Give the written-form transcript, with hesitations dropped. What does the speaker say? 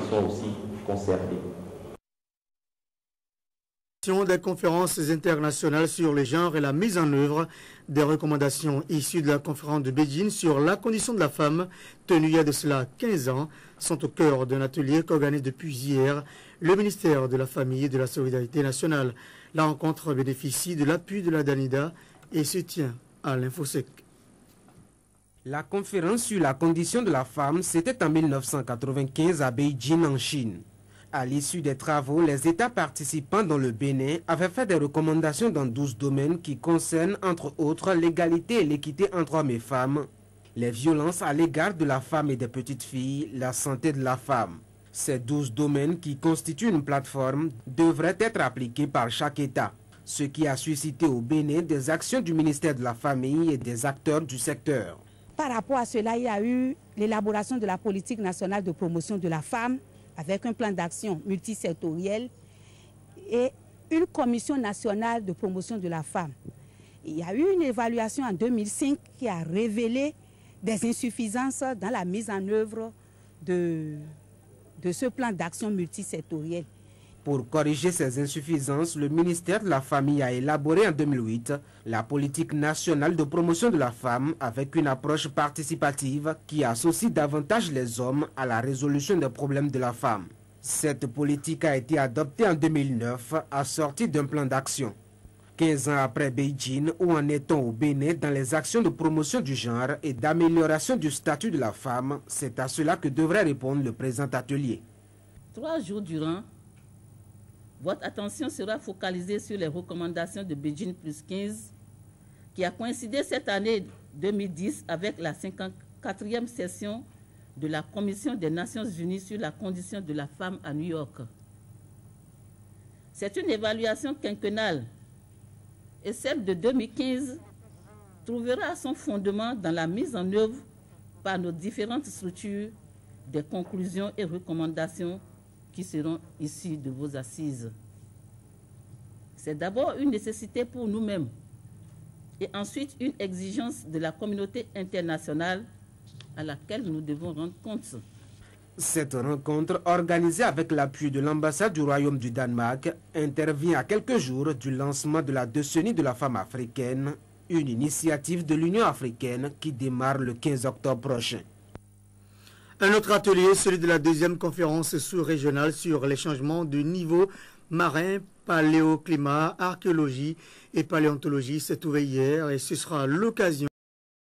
sont aussi conservées. Des conférences internationales sur les genres et la mise en œuvre des recommandations issues de la conférence de Beijing sur la condition de la femme, tenue il y a de cela 15 ans, sont au cœur d'un atelier qu'organise depuis hier le ministère de la Famille et de la Solidarité nationale. La rencontre bénéficie de l'appui de la DANIDA et se tient à l'Infosec. La conférence sur la condition de la femme, c'était en 1995 à Beijing, en Chine. À l'issue des travaux, les États participants dont le Bénin avaient fait des recommandations dans 12 domaines qui concernent entre autres l'égalité et l'équité entre hommes et femmes, les violences à l'égard de la femme et des petites filles, la santé de la femme. Ces 12 domaines qui constituent une plateforme devraient être appliqués par chaque État, ce qui a suscité au Bénin des actions du ministère de la Famille et des acteurs du secteur. Par rapport à cela, il y a eu l'élaboration de la politique nationale de promotion de la femme, avec un plan d'action multisectoriel et une commission nationale de promotion de la femme. Il y a eu une évaluation en 2005 qui a révélé des insuffisances dans la mise en œuvre de ce plan d'action multisectoriel. Pour corriger ces insuffisances, le ministère de la Famille a élaboré en 2008 la politique nationale de promotion de la femme avec une approche participative qui associe davantage les hommes à la résolution des problèmes de la femme. Cette politique a été adoptée en 2009, assortie d'un plan d'action. 15 ans après Beijing, où en est-on au Bénin dans les actions de promotion du genre et d'amélioration du statut de la femme? C'est à cela que devrait répondre le présent atelier. 3 jours durant, votre attention sera focalisée sur les recommandations de Beijing plus 15, qui a coïncidé cette année 2010 avec la 54e session de la Commission des Nations Unies sur la condition de la femme à New York. C'est une évaluation quinquennale et celle de 2015 trouvera son fondement dans la mise en œuvre par nos différentes structures des conclusions et recommandations qui seront issues de vos assises. C'est d'abord une nécessité pour nous-mêmes et ensuite une exigence de la communauté internationale à laquelle nous devons rendre compte. Cette rencontre, organisée avec l'appui de l'ambassade du Royaume du Danemark, intervient à quelques jours du lancement de la décennie de la femme africaine, une initiative de l'Union africaine qui démarre le 15 octobre prochain. Un autre atelier, celui de la deuxième conférence sous-régionale sur les changements de niveau marin, paléoclimat, archéologie et paléontologie, s'est ouvert hier et ce sera l'occasion